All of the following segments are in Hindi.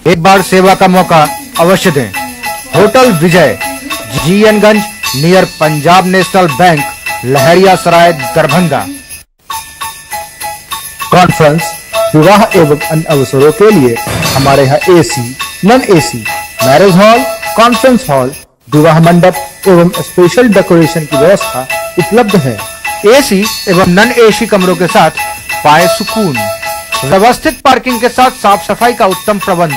एक बार सेवा का मौका अवश्य दें। Hotel Vijay, GNGanj, near Punjab national bank, Laheriasarai, Darbhanga. Conference, विवाह एवं अन्य अवसरों के लिए हमारे यहाँ AC, non AC, marriage hall, conference hall, विवाह मंडप एवं स्पेशल डेकोरेशन की व्यवस्था उपलब्ध है। एसी एवं नॉन एसी कमरों के साथ पाए सुकून। व्यवस्थित पार्किंग के साथ साफ सफाई का उत्तम प्रबंध।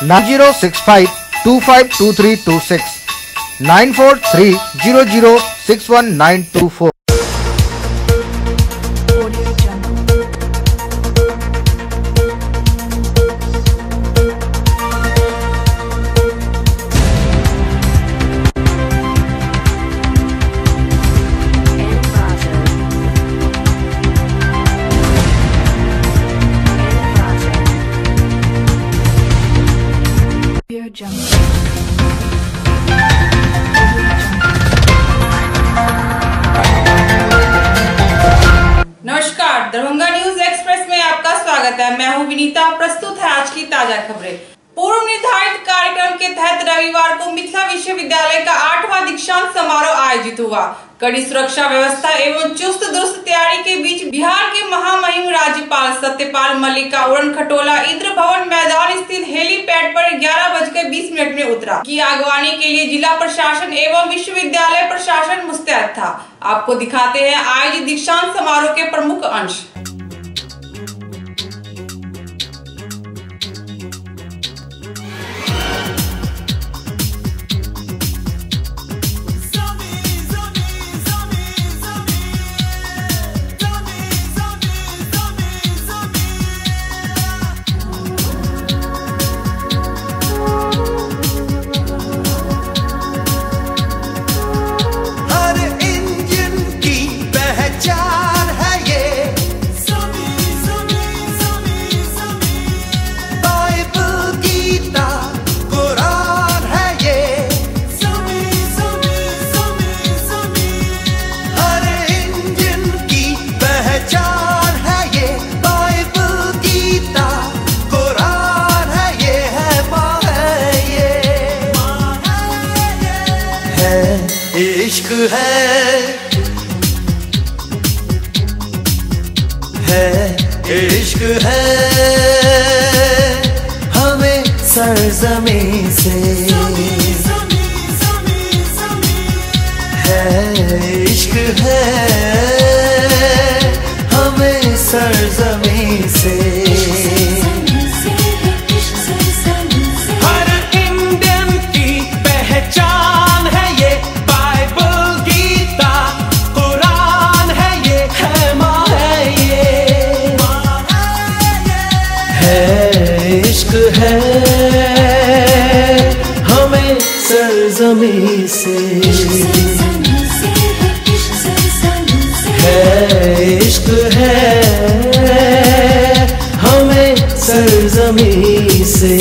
9065252326 9430061924। नमस्कार, दरभंगा न्यूज एक्सप्रेस में आपका स्वागत है। मैं हूं विनीता। प्रस्तुत है आज की ताजा खबरें। पूर्व निर्धारित कार्यक्रम के तहत रविवार को मिथिला विश्वविद्यालय का 8वां दीक्षांत समारोह आयोजित हुआ। कड़ी सुरक्षा व्यवस्था एवं चुस्त दुरुस्त तैयारी के बीच बिहार के महामहिम राज्यपाल सत्यपाल मलिक का उड़न खटोला इंद्र भवन मैदान स्थित हेलीपैड पर 11:20 में उतरा की अगवानी के लिए जिला प्रशासन एवं विश्वविद्यालय प्रशासन मुस्तैद था। आपको दिखाते हैं आयोजित दीक्षांत समारोह के प्रमुख अंश। इश्क इश्क है हमें सरज़मीं से है, इश्क है हमें सरज़मीं से। इश्क है हमें सरज़मीं से है, इश्क है हमें सरज़मीं से।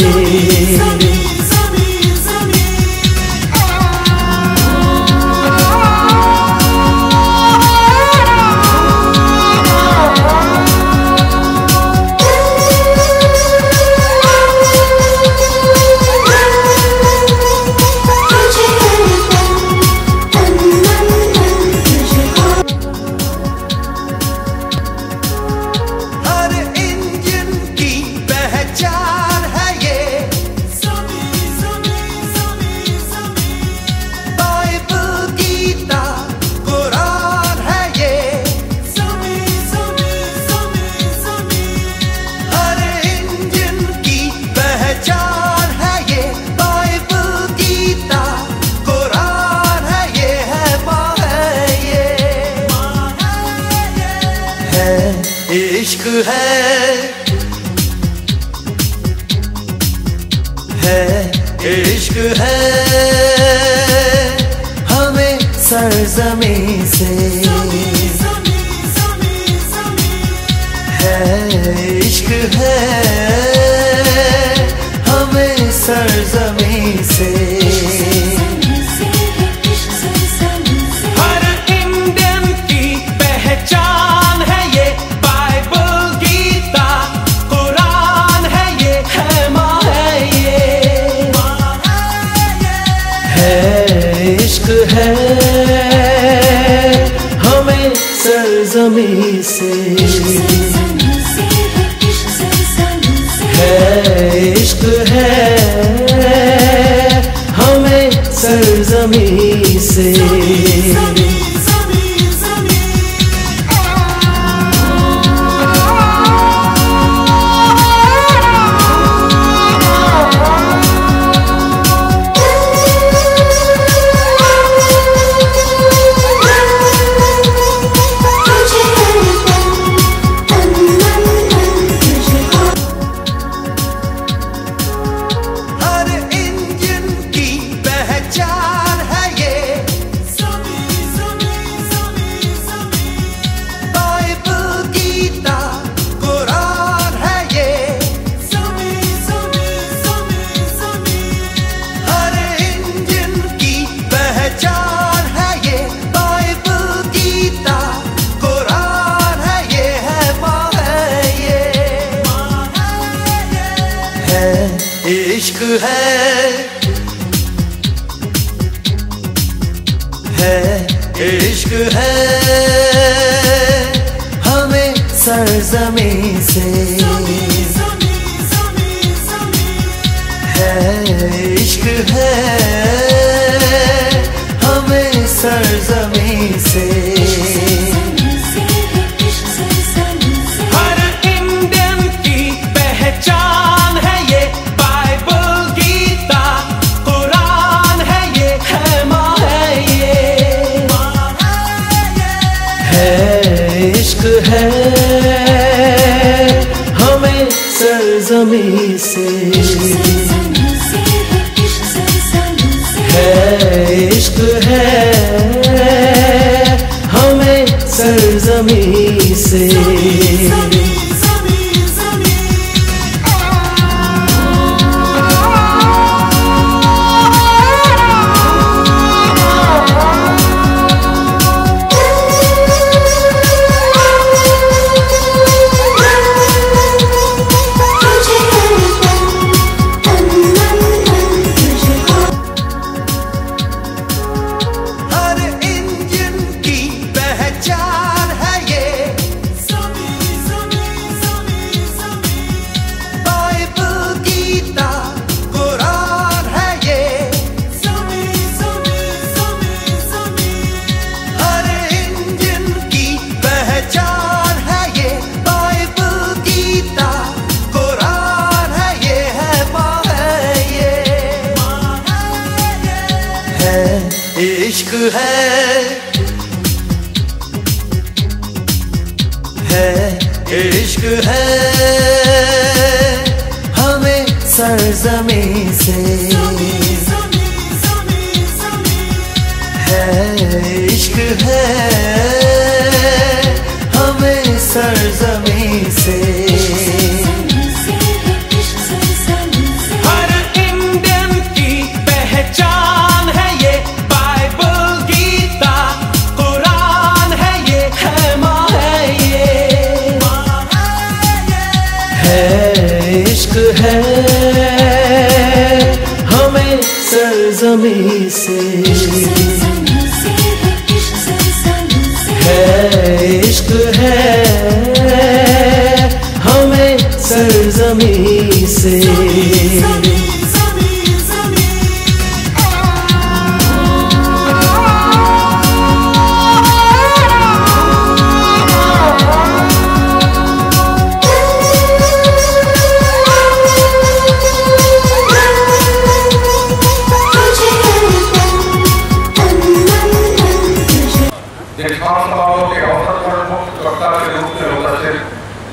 इश्क है इश्क है हमें सरज़मीं से है, इश्क है हमें सरज़मीं से। है इश्क है हमें सरजमीं से, है इश्क है हमें सरजमीं से। इश्क है इश्क है हमें सरजमीं से, है इश्क है हमें सरजमीं से। इश्क है हमें सरजमीं से, है इश्क है हमें सरजमीं से। इश्क है इश्क है हमें सरजमीं से, है इश्क है हमें सरजमीं से। इश्क है हमें सरजमीं से, है इश्क है हमें सरजमीं से।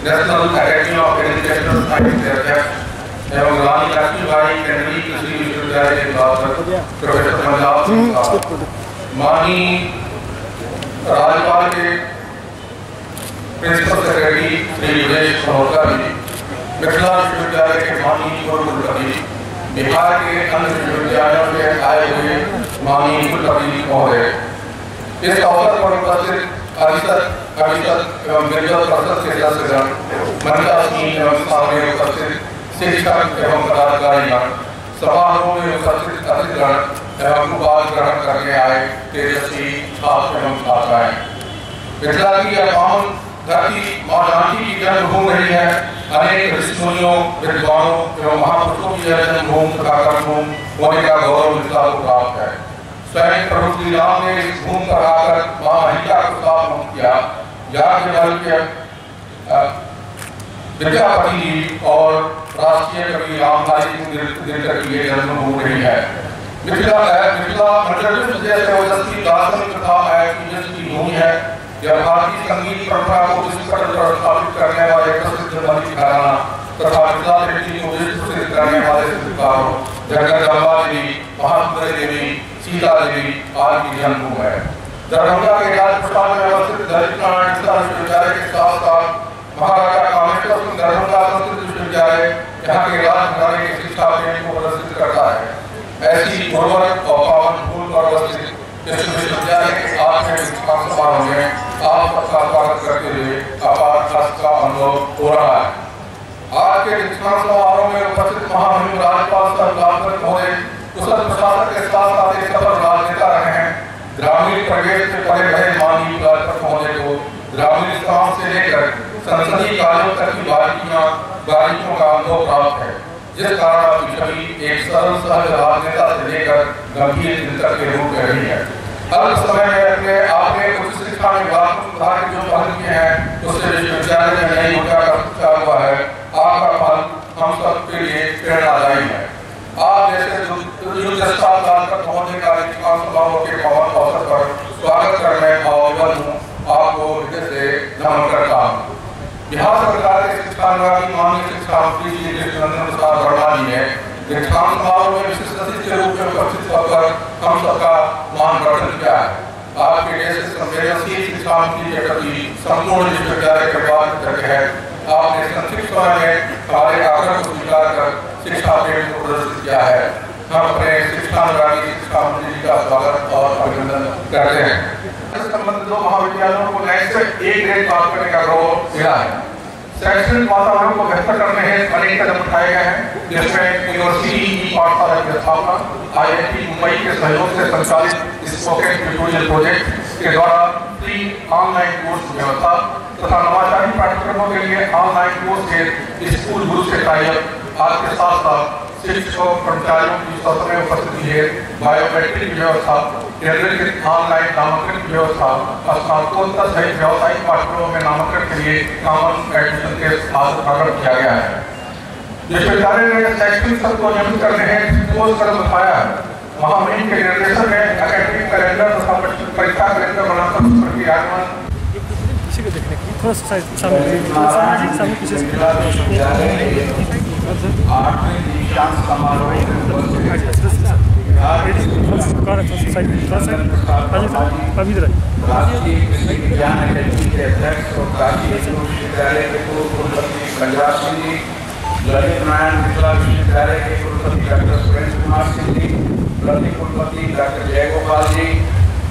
National academy of educational science के अध्यक्ष एवं रानी लक्ष्मीबाई केंद्रीय कृषि विश्वविद्यालय के प्रोफेसर पंजाब सिंह साहब, माननीय राज्यपाल के प्रिंसिपल सेक्रेटरी श्री विजय सहोलकर जी, मिथिला विश्वविद्यालय के माननीय पूर्व कुलपति, बिहार के अन्य विश्वविद्यालयों से आए हुए माननीय कुलपति महोदय, इस अवसर पर उपस्थित अभिषेक एवं निर्जल परिषद के सदस्यगण, मंचासीन एवं सामने उपस्थित शिक्षक एवं पदाधिकारीगण, समारोह में उपस्थित अतिथिगण, एवं उपाधि ग्रहण करने आए तेजस्वी छात्र एवं छात्राएं। मिथिला की यह पावन धरती मां जानकी की जन्मभूमि रही है। अनेक ऋषिमुनियों, विद्वानों एवं महापुरुषों की यह जन्मभूमि तथा कर्मभूमि होने का गौरव मिथिला को प्राप्त है। स्वयं प्रभु श्री राम ने इस भूमि पर आकर मां अहिल्या को स्थापना किया। याज्ञवल्क्य विद्यापति जी और राष्ट्रीय कवि रामधारी दिनकर की यह जन्मभूमि रही है। मिथिला मंडल जैसे ओजस्वी दार्शनिक तथा की भूमि है। यह भारतीय संगीत परंपरा को विश्व पर स्थापित करने वाले प्रसिद्ध मणि घराना तथा मिथिला पेंटिंग को विश्व प्रसिद्ध करने वाले शिल्पकारों जगदम्बा देवी, महासुंदरी देवी, सीता देवी आदि की जन्मभूमि है। दरभंगा के राजप्रसाद में अवस्थित दलित विश्वविद्यालय के साथ साथ महाराजा कामेश्वर सिंह दरभंगा संस्कृत विश्वविद्यालय यहाँ के राजघराने की शिक्षा प्रेम को प्रदर्शित करता है। ऐसी उर्वरक और पावन भूमि पर अवस्थित विश्वविद्यालय के 8वें दीक्षांत समारोह में आप सबका स्वागत करते हुए अपार हर्ष का अनुभव हो रहा है। आज के दीक्षांत समारोह में उपस्थित महामहिम राज्यपाल सर महोदय कुशल प्रशासक के साथ साथ एक सफल राजनेता रहे हैं। ग्रामीण परिवेश से परे रहे माननीय राज्यपाल महोदय को ग्रामीण काम से लेकर संसदीय कार्यों तक की बारीकियों का अनुभव प्राप्त है, जिस कारण आपकी छवि एक सरल सहज राजनेता से लेकर गंभीर चिंतक के रूप में रही है। अल्प समय में आपने उच्च शिक्षा में सुधार के जो पहल किए हैं उससे विश्वविद्यालय में नई ऊर्जा का शिक्षा हुआ है। आपका फल हम सबके लिए प्रेरणादायी है। आप जैसे पहुंचने का समारोह के पावन अवसर पर स्वागत करने और आपको हृदय से नमन करता हूँ। बिहार सरकार के शिक्षा विभाग की माननीय शिक्षा मंत्री जी कृष्णनंदन प्रसाद वर्मा जी ने दीक्षांत समारोह में विशिष्ट अतिथि के रूप में उपस्थित होकर हम सबका मान वर्धन किया है। आपके जैसे संवेदनशील शिक्षा मंत्री के प्रति संपूर्ण विश्वविद्यालय के बाद है। आपने संक्षिप्त समय में हमारे आग्रह को स्वीकार कर शिक्षा प्रेम को प्रदर्शित किया है। हम अपने शिक्षा विभाग शिक्षा मंत्री जी का स्वागत और अभिनंदन करते हैं। संबंधित 2 महाविद्यालयों को नए से A ग्रेड प्राप्त करने का गौरव मिला है। शैक्षणिक वातावरण को बेहतर करने हेतु अनेक कदम उठाए गए हैं, जिसमें यूनिवर्सिटी की पाठशाला की स्थापना, IIT मुंबई के सहयोग से संचालित स्पोकन ट्यूटोरियल प्रोजेक्ट के द्वारा फ्री ऑनलाइन कोर्स व्यवस्था तथा नवाचारी पाठ्यक्रमों के लिए ऑनलाइन कोर्स के स्कूल गुरु से टाइप आज के साथ साथ शिक्षकों कर्मचारियों की ससमय उपस्थिति है बायोमेट्रिक व्यवस्था, केंद्रीकृत ऑनलाइन नामांकन की व्यवस्था, स्नातकोत्तर सहित व्यावसायिक पाठ्यक्रमों में नामांकन के लिए कॉमन एडमिशन के साथ प्रारंभ किया गया है। विश्वविद्यालय ने शैक्षणिक सत्र को नियमित करने हेतु ठोस कदम उठाया है। महामहिम के निर्देशन में एकेडमिक कैलेंडर तथा परीक्षा कैलेंडर बनाकर प्रक्रियान्वयन थोड़ा सा सामने ललित नारायण मिथिला विश्वविद्यालय के कुलपति डॉक्टर सुरेंद्र कुमार सिंह जी, प्रति कुलपति डॉक्टर जयगोपाल जी,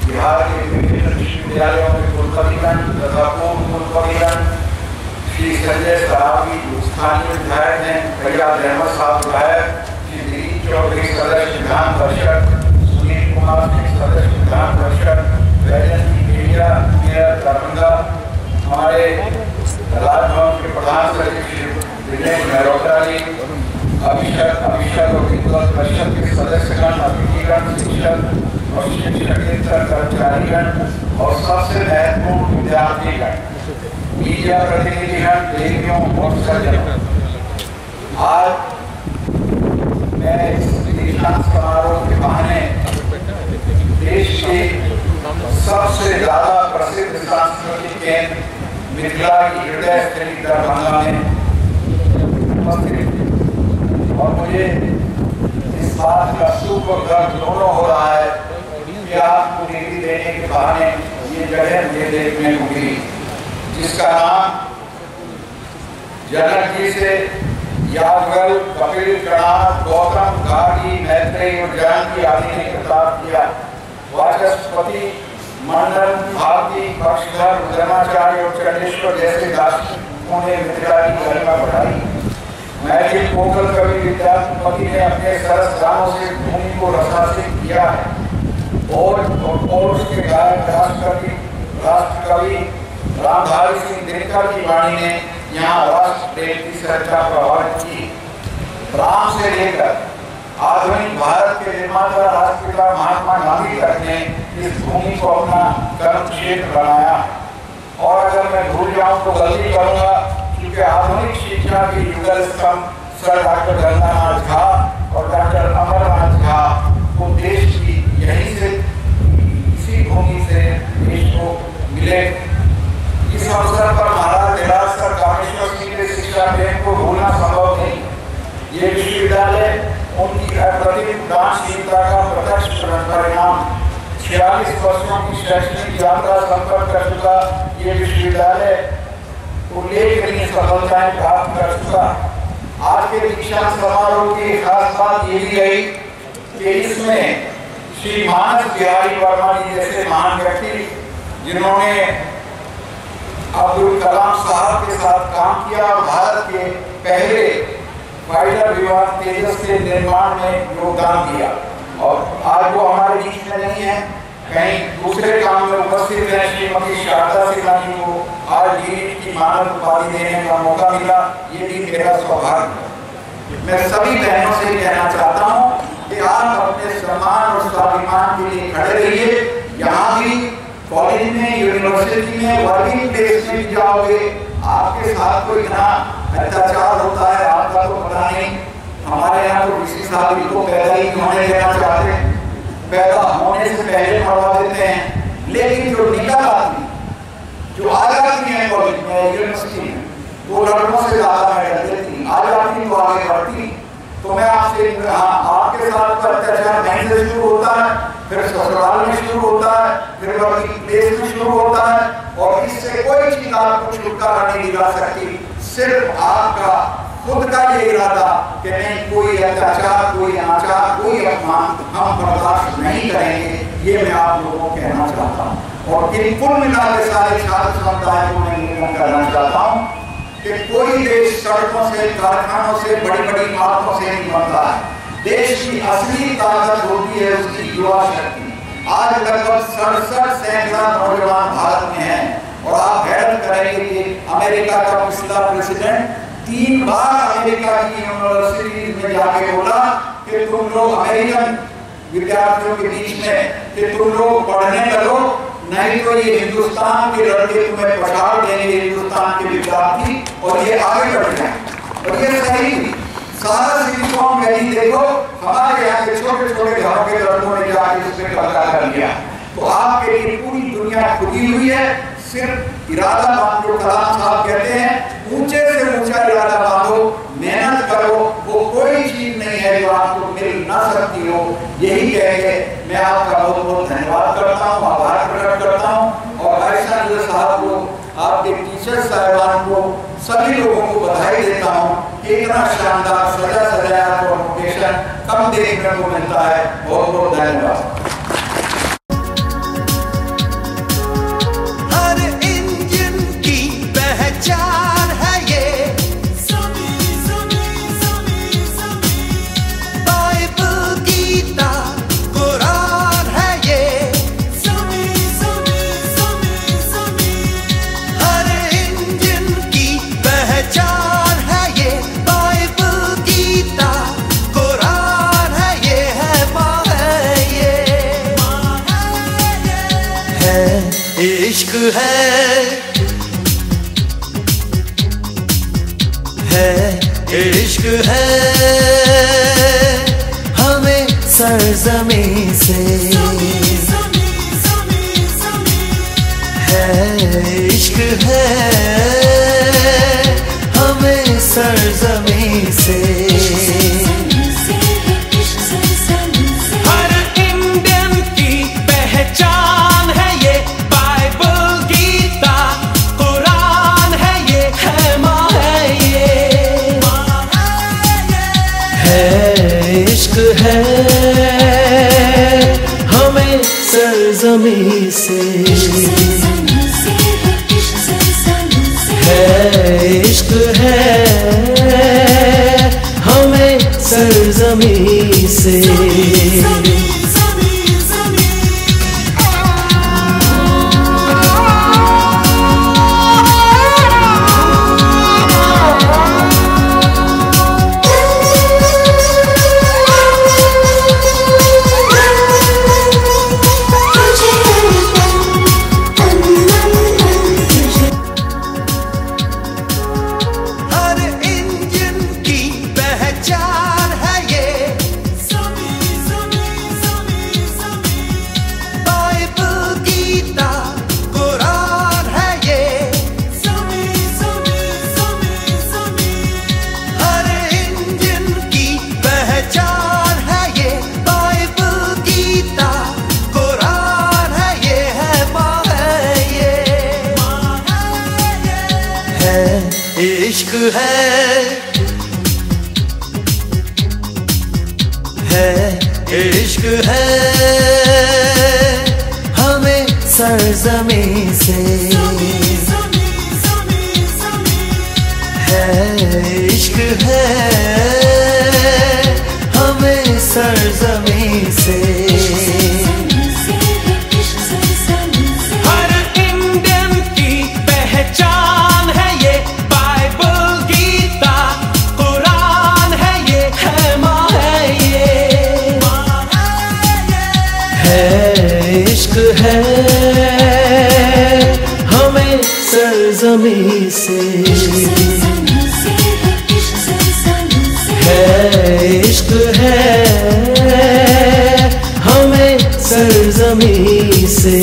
बिहार के विभिन्न विश्वविद्यालयों के कुलपतिगण तथा पूर्व कुलपतिगण, श्री संजय सरावगी स्थानीय विधायक हैं, फैयाज अहमद साहब विधायक, श्री दिलीप चौधरी सदस्य विधान परिषद, सुनील कुमार सिंह सदस्य विधान परिषद, वैजयंती भेड़िया मेयर दरभंगा, हमारे राजभवन के प्रधान सचिव दिनेश मेहरोत्रा जी, अभिषेक और विद्वत परिषद के सदस्यगण, अतिथिगण, शिक्षक और शिक्षकेतर कर्मचारीगण और सबसे महत्वपूर्ण विद्यार्थीगण, मीडिया प्रतिनिधिगण, देवियों और सज्जनों, आज मैं इस दीक्षांत समारोह के बहाने देश के सबसे ज्यादा प्रसिद्ध सांस्कृतिक केंद्र मिथिला की हृदय स्थली दरभंगा में और मुझे इस बात का सुख और गर्व दोनों हो रहा है कि आपको डिग्री देने के बहाने ये जगह मुझे देखने को मिली, जिसका नाम जनक जी से यादवल, कपिल, कणाद, गौतम, गार्गी, मैत्रेयी और जानकी आदि ने खिताब किया। वाचस्पति मंडल, भारती, पक्षधर, द्रोणाचार्य और चंडेश्वर जैसे दार्शनिकों ने मिथिला की गरिमा बढ़ाई। मैथिल कोकल कवि विद्यापति ने अपने सरस गानों से भूमि को रसासित किया है। और उसके गायक राष्ट्रकवि रामधारी सिंह दिनकर की वाणी ने यहाँ राष्ट्र प्रेम की चर्चा प्रभावित की। राम से लेकर आधुनिक भारत के निर्माता राष्ट्रपिता महात्मा गांधी तक ने इस भूमि को अपना कर्म क्षेत्र बनाया। और अगर मैं भूल जाऊं तो गलती करूंगा, क्योंकि आधुनिक शिक्षा के युगल स्तंभ सर डॉक्टर गंगानाथ झा और डॉक्टर अमरनाथ झा को देश की यहीं से, इसी भूमि से देश को मिले। इस अवसर पर महाराज देरासर कामेश्वर सिंह के शिक्षा प्रेम को भूलना संभव नहीं। ये विश्वविद्यालय उनकी अप्रतिम दानशीलता का प्रत्यक्ष परिणाम। 46 वर्षों की शैक्षणिक यात्रा संपन्न कर चुका ये विश्वविद्यालय उल्लेखनीय सफलताएं प्राप्त कर चुका। आज के दीक्षांत समारोह की खास बात ये भी रही कि इसमें श्री मानस बिहारी वर्मा जी जैसे महान व्यक्ति, जिन्होंने अब्दुल कलाम साहब के साथ काम किया और भारत के पहले फाइटर विमान तेजस के निर्माण में योगदान दिया, और आज वो हमारे बीच में नहीं है, कहीं दूसरे काम में उपस्थित है। श्रीमती शारदा सिन्हा जी को आज गिरीश की मानद उपाधि देने का मौका मिला, ये भी मेरा सौभाग्य है। मैं सभी बहनों से कहना चाहता हूँ कि आप अपने सम्मान और स्वाभिमान के लिए खड़े रहिए। यहाँ भी कॉलेज में, यूनिवर्सिटी में, वर्किंग प्लेस में जाओगे, आपके साथ कोई इतना अत्याचार होता है आपका तो पता नहीं। हमारे यहाँ तो किसी साल को पैदा ही होने देना चाहते हैं, पैदा होने से पहले मरवा देते हैं। लेकिन जो निकल आती, जो आ जाती है कॉलेज में, यूनिवर्सिटी में, वो लड़कों से ज्यादा मेडल देती, आ जाती तो आगे बढ़ती। तो मैं आपसे आपके साथ अत्याचार कहीं से शुरू होता है, फिर ससुराल में शुरू होता है, फिर वर्किंग प्लेस में शुरू होता है, और इससे कोई चीज आपको छुटकारा नहीं दिला सकती। सिर्फ आपका खुद का ये इरादा कि नहीं, कोई अत्याचार, कोई अनाचार, कोई अपमान हम बर्दाश्त नहीं करेंगे, ये मैं आप लोगों को कहना चाहता हूँ। और इन कुल मिलाकर सारे छात्र समुदाय को मैं निवेदन करना चाहता हूँ कि कोई देश सड़कों से, कारखानों से, बड़ी बड़ी इमारतों से नहीं बनता है। देश की असली ताकत होती है उसकी युवा शक्ति। आज लगभग 67 सैकड़ा नौजवान भारत में हैं, और आप हैरत करेंगे कि अमेरिका का पिछला प्रेसिडेंट 3 बार अमेरिका की यूनिवर्सिटी में जाके बोला कि तुम लोग अमेरिकन विद्यार्थियों के बीच में कि तुम लोग पढ़ने लगो, नहीं तो ये हिंदुस्तान के लड़के तुम्हें पछाड़ देंगे, हिंदुस्तान के विद्यार्थी, और ये आगे बढ़ जाए। और ये सही, सारा सिलिकॉन वैली देखो, हमारे यहाँ के छोटे छोटे घरों के लड़कों ने जाके उसमें कब्जा कर लिया। तो आपके लिए पूरी दुनिया खुली हुई है, सिर्फ इरादा बांधो। कलाम साहब कहते हैं ऊंचे से ऊंचा इरादा बांधो, मेहनत करो, वो कोई चीज नहीं है जो आपको मिल ना सकती हो। यही कह के मैं आपका बहुत बहुत धन्यवाद करता हूँ, आभार प्रकट करता हूँ, और ऐसा साहब को, आपके टीचर साहिबान को, सभी लोगों को बधाई देता हूँ कि इतना शानदार सजाया प्रोफेशन कम देखने को मिलता है। बहुत बहुत धन्यवाद। इश्क है इश्क है हमें सरजमीं से है, इश्क है हमें सरजमीं से। हर इंडियन की पहचान है ये, बाइबल गीता कुरान है ये, है माँ है इश्क है हमें सरजमीं से है, इश्क है हमें सरजमीं से। इश्क है हमें सरजमीं से है, इश्क है हमें सरजमीं से। हर इंडियन की पहचान है ये, बाइबल गीता कुरान है ये, है माँ है, इश्क है हमें सरजमीं से है, इश्क है हमें सरजमीं से।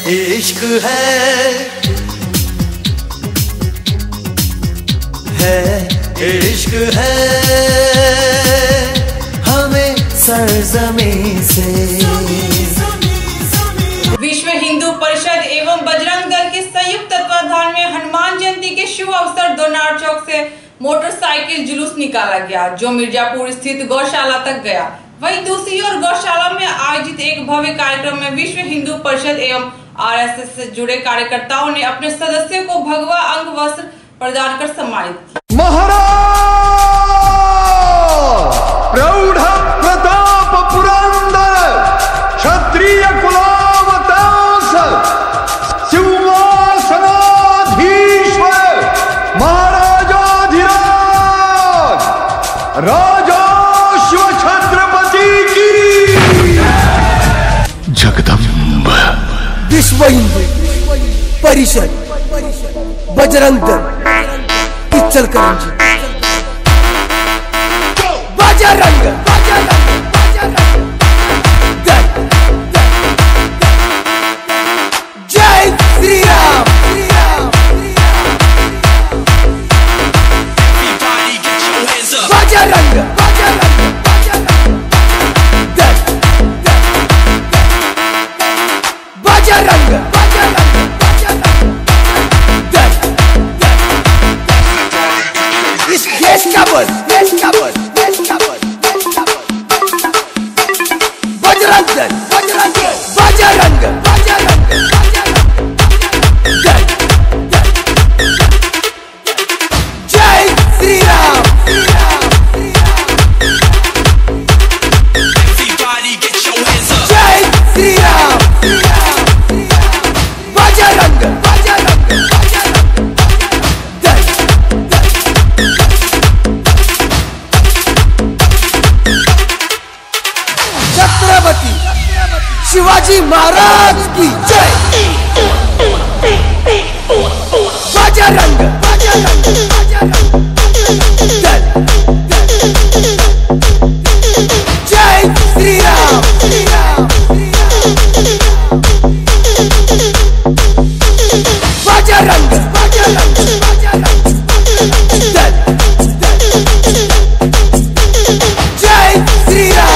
इश्क है, इश्क है हमें सरजमीं से। विश्व हिंदू परिषद एवं बजरंग दल के संयुक्त तत्वाधान में हनुमान जयंती के शुभ अवसर दोनार चौक से मोटरसाइकिल जुलूस निकाला गया, जो मिर्जापुर स्थित गौशाला तक गया। वहीं दूसरी ओर गौशाला में आयोजित एक भव्य कार्यक्रम में विश्व हिंदू परिषद एवं आरएसएस से जुड़े कार्यकर्ताओं ने अपने सदस्यों को भगवा अंग वस्त्र प्रदान कर सम्मानित किया। महाराज प्रौढ़ प्रताप पुरंदर क्षत्रिय कुलावतांस सिंहासनाधीश्वर महाराजाधिराज राजाश्व छत्रपति की जगदम्ब। विश्व हिंदू परिषद बजरंग दल इचलकरंजी। बजरंग दल जय श्री राम। बजरंग दल बजरंग इस देश का बल, देश का बल, देश का बल, देश का बल। बजरंग दल, बजरंग दल, बजरंग बजरंग दल जय श्री राम। जय श्री राम। बजरंग बजरंग दल छत्रपति शिवाजी महाराज की जय। बजरंग बजरंग दल जय श्री राम। बजरंग बजरंग दल जय श्री राम।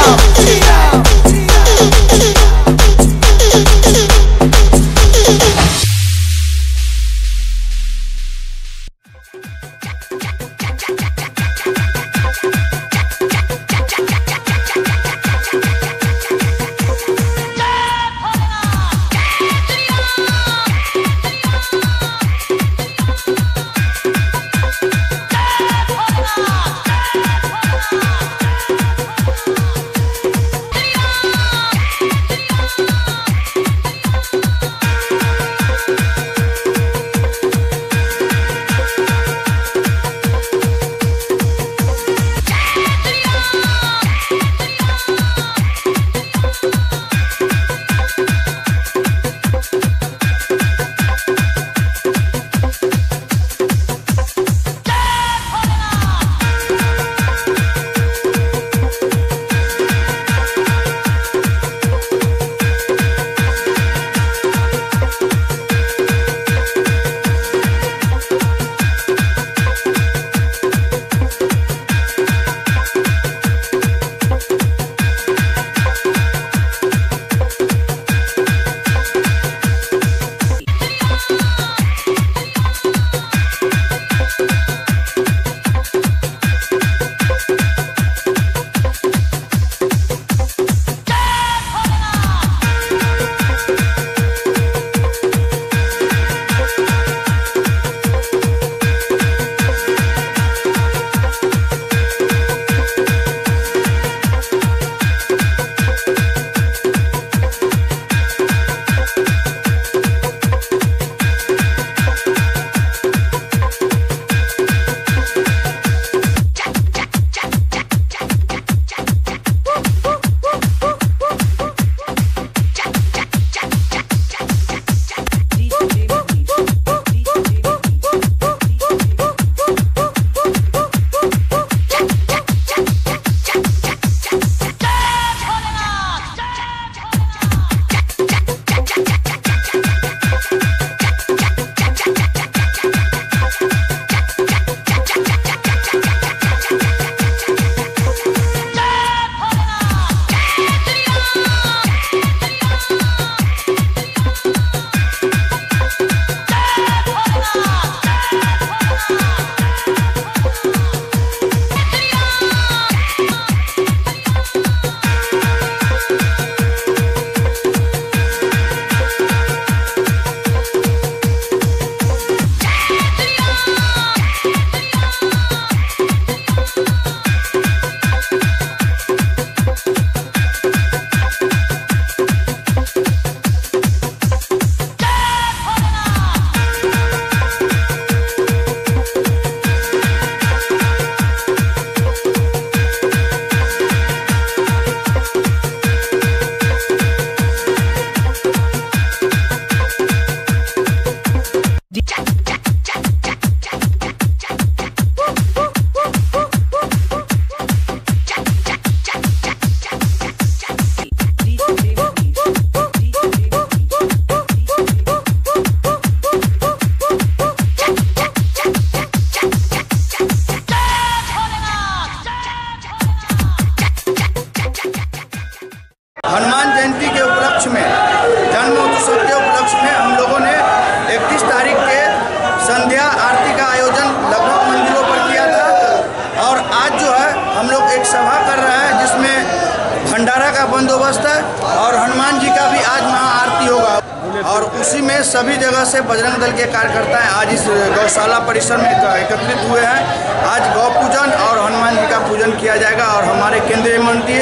में सभी जगह से बजरंग दल के कार्यकर्ता आज इस गौशाला परिसर में एकत्रित हुए हैं। आज गौ पूजन और हनुमान जी का पूजन किया जाएगा और हमारे केंद्रीय मंत्री,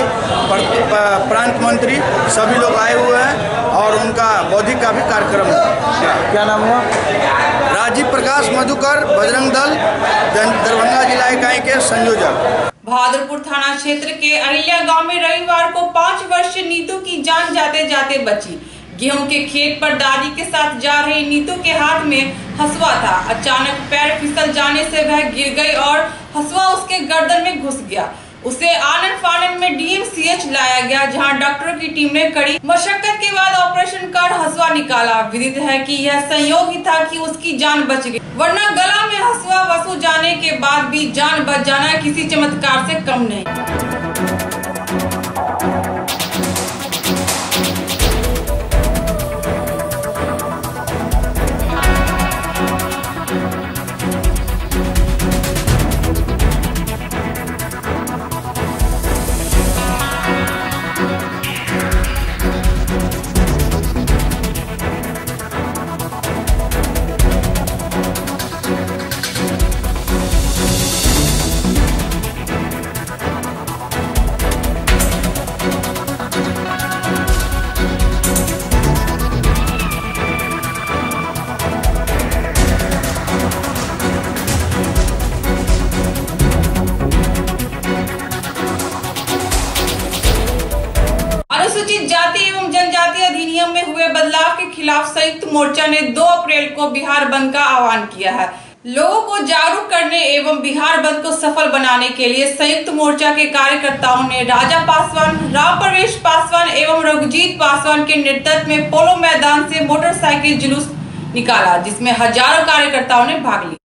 प्रांत मंत्री सभी लोग आए हुए हैं और उनका बौद्धिक का भी कार्यक्रम है। क्या नाम हुआ? राजीव प्रकाश मधुकर, बजरंग दल दरभंगा जिला इकाई के संयोजक। बहादुरपुर थाना क्षेत्र के अरिलिया गांव में रविवार को 5 वर्षीय नीतू की जान जाते जाते बची। गेहूं के खेत पर दादी के साथ जा रही नीतू के हाथ में हसुआ था। अचानक पैर फिसल जाने से वह गिर गई और हसुआ उसके गर्दन में घुस गया। उसे आनन फानन में DMCH लाया गया, जहां डॉक्टरों की टीम ने कड़ी मशक्कत के बाद ऑपरेशन कर हसुआ निकाला। विदित है कि यह संयोग ही था कि उसकी जान बच गई, वरना गला में हसुआ वसू जाने के बाद भी जान बच जाना किसी चमत्कार से कम नहीं। अनुसूचित जाति एवं जनजाति अधिनियम में हुए बदलाव के खिलाफ संयुक्त मोर्चा ने 2 अप्रैल को बिहार बंद का आह्वान किया है। लोगों को जागरूक करने एवं बिहार बंद को सफल बनाने के लिए संयुक्त मोर्चा के कार्यकर्ताओं ने राजा पासवान, राम प्रवेश पासवान एवं रघुजीत पासवान के नेतृत्व में पोलो मैदान से मोटरसाइकिल जुलूस निकाला, जिसमें हजारों कार्यकर्ताओं ने भाग लिया।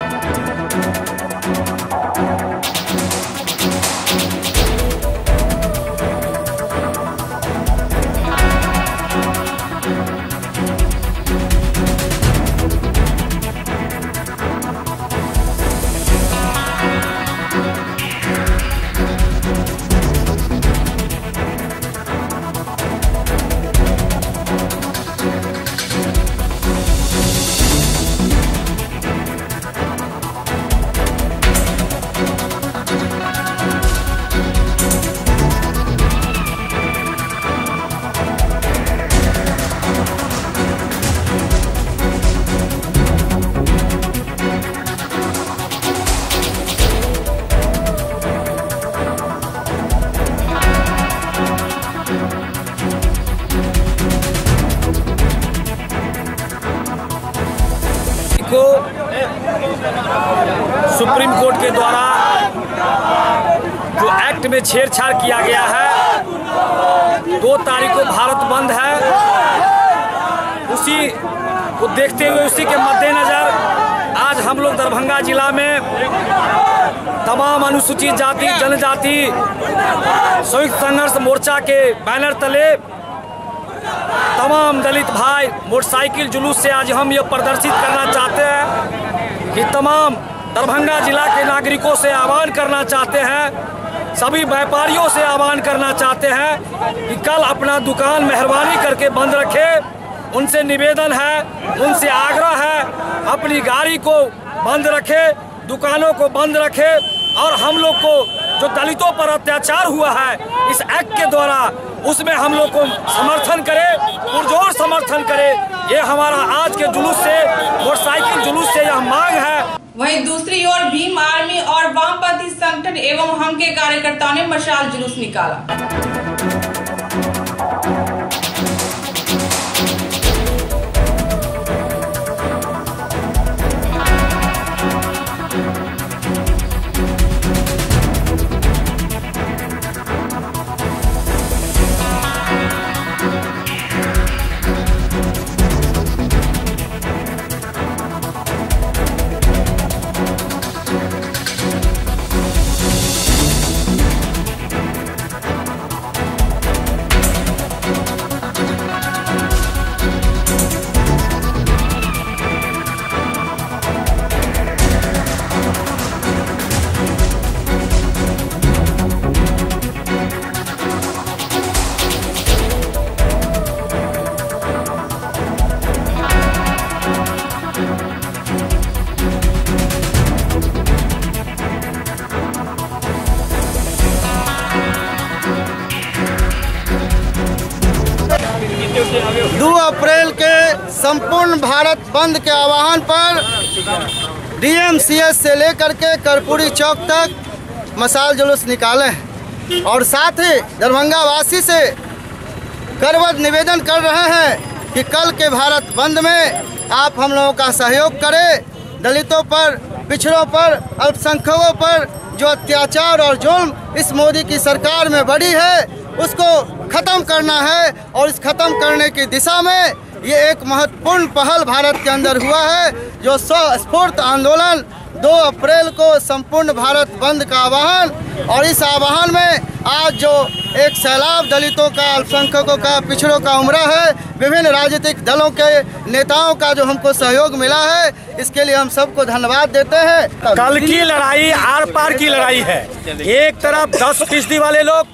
को सुप्रीम कोर्ट के द्वारा जो एक्ट में छेड़छाड़ किया गया है, 2 तारीख को भारत बंद है, उसी को देखते हुए उसी के मद्देनजर आज हम लोग दरभंगा जिला में तमाम अनुसूचित जाति जनजाति संयुक्त संघर्ष मोर्चा के बैनर तले तमाम दलित भाई मोटरसाइकिल जुलूस से आज हम ये प्रदर्शित करना चाहते हैं कि तमाम दरभंगा जिला के नागरिकों से आह्वान करना चाहते हैं, सभी व्यापारियों से आह्वान करना चाहते हैं कि कल अपना दुकान मेहरबानी करके बंद रखें। उनसे निवेदन है, उनसे आग्रह है, अपनी गाड़ी को बंद रखे, दुकानों को बंद रखे और हम लोग को जो दलितों पर अत्याचार हुआ है इस एक्ट के द्वारा उसमें हम लोग को समर्थन करें, पुरजोर समर्थन करें। ये हमारा आज के जुलूस से, मोटरसाइकिल जुलूस से यह मांग है। वहीं दूसरी ओर भीम आर्मी और वामपंथी संगठन एवं हम के कार्यकर्ताओं ने मशाल जुलूस निकाला। भारत बंद के आह्वान पर डीएमसीएच से लेकर के कर्पूरी चौक तक मशाल जुलूस निकाले हैं और साथ ही दरभंगा वासी से करबद्ध निवेदन कर रहे हैं कि कल के भारत बंद में आप हम लोगों का सहयोग करें। दलितों पर, पिछड़ों पर, अल्पसंख्यकों पर जो अत्याचार और जुल्म इस मोदी की सरकार में बढ़ी है उसको ख़त्म करना है और इस ख़त्म करने की दिशा में ये एक महत्वपूर्ण पहल भारत के अंदर हुआ है जो स्वस्फूर्त आंदोलन 2 अप्रैल को संपूर्ण भारत बंद का आह्वान। और इस आह्वान में आज जो एक सैलाब दलितों का, अल्पसंख्यकों का, पिछड़ों का उमड़ा है, विभिन्न राजनीतिक दलों के नेताओं का जो हमको सहयोग मिला है, इसके लिए हम सबको धन्यवाद देते हैं। कल की लड़ाई आर पार की लड़ाई है। एक तरफ 10% वाले लोग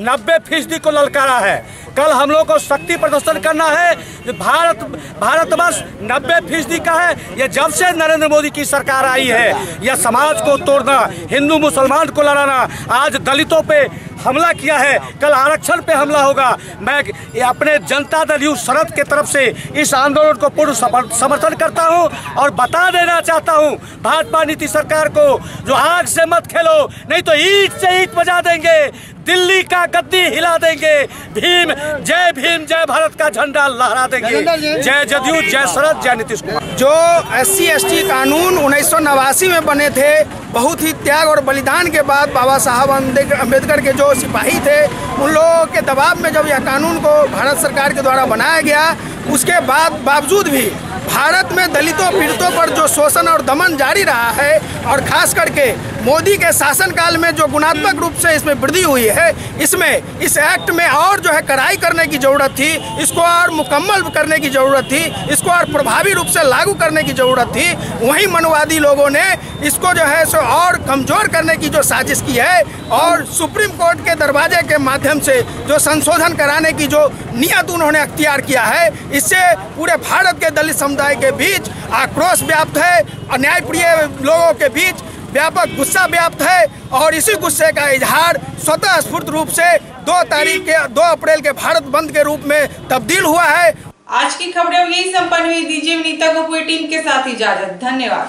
90% को ललकारा है। कल हम लोग को शक्ति प्रदर्शन करना है। भारतवर्ष 90% का है। ये जब से नरेंद्र मोदी की सरकार आई है, यह समाज को तोड़ना, हिंदू मुसलमान को लड़ाना, आज दलितों पे हमला किया है, कल आरक्षण पे हमला होगा। मैं अपने जनता दल यूथ शरद के तरफ से इस आंदोलन को पूर्ण समर्थन करता हूं और बता देना चाहता हूं भाजपा नीति सरकार को, जो आग से मत खेलो, नहीं तो ईंट से ईंट बजा देंगे, दिल्ली का गद्दी हिला देंगे। भीम, जय भारत का झंडा लहरा देंगे। जय जदयू, जय शरद, जय नीतीश कुमार। जो SC/ST कानून 1989 में बने थे, बहुत ही त्याग और बलिदान के बाद बाबा साहब अम्बेडकर के जो सिपाही थे, उन लोगों के दबाव में जब यह कानून को भारत सरकार के द्वारा बनाया गया, उसके बावजूद भी भारत में दलितों, पीड़ितों पर जो शोषण और दमन जारी रहा है और खास करके मोदी के शासनकाल में जो गुणात्मक रूप से इसमें वृद्धि हुई है, इसमें इस एक्ट में और जो है कड़ाई करने की ज़रूरत थी, इसको और मुकम्मल करने की ज़रूरत थी, इसको और प्रभावी रूप से लागू करने की ज़रूरत थी। वहीं मनवादी लोगों ने इसको जो है सो और कमज़ोर करने की जो साजिश की है और सुप्रीम कोर्ट के दरवाजे के माध्यम से जो संशोधन कराने की जो नियत उन्होंने अख्तियार किया है, इससे पूरे भारत के दलित समुदाय के बीच आक्रोश व्याप्त है, अन्यायप्रिय लोगों के बीच व्यापक गुस्सा व्याप्त है और इसी गुस्से का इजहार स्वतः स्फूर्त रूप से 2 अप्रैल के भारत बंद के रूप में तब्दील हुआ है। आज की खबरें यही संपन्न हुई। दीजिए विनीता को पूरी टीम के साथ इजाजत। धन्यवाद।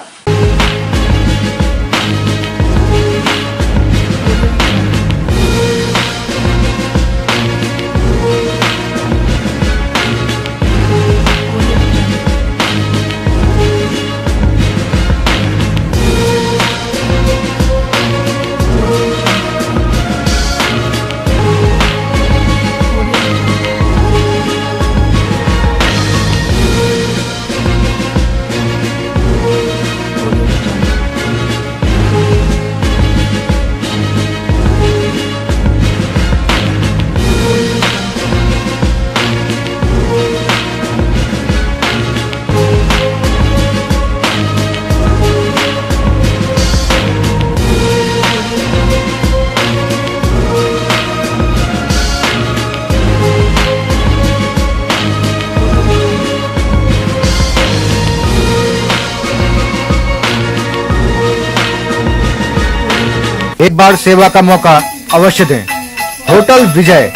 एक बार सेवा का मौका अवश्य दें। होटल विजय,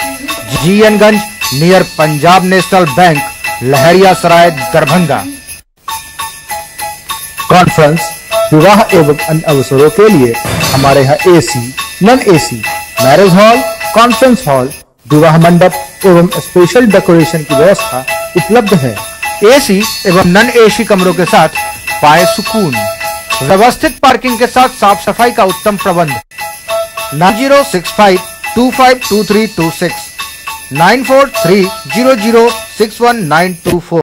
GN गंज, नियर पंजाब नेशनल बैंक, लहरिया सराय, दरभंगा। कॉन्फ्रेंस, विवाह एवं अन्य अवसरों के लिए हमारे यहाँ AC, non AC, marriage hall, conference hall, विवाह मंडप एवं स्पेशल डेकोरेशन की व्यवस्था उपलब्ध है। AC एवं नॉन AC कमरों के साथ पाए सुकून, व्यवस्थित पार्किंग के साथ साफ सफाई का उत्तम प्रबंध। 9065252326 9430061924।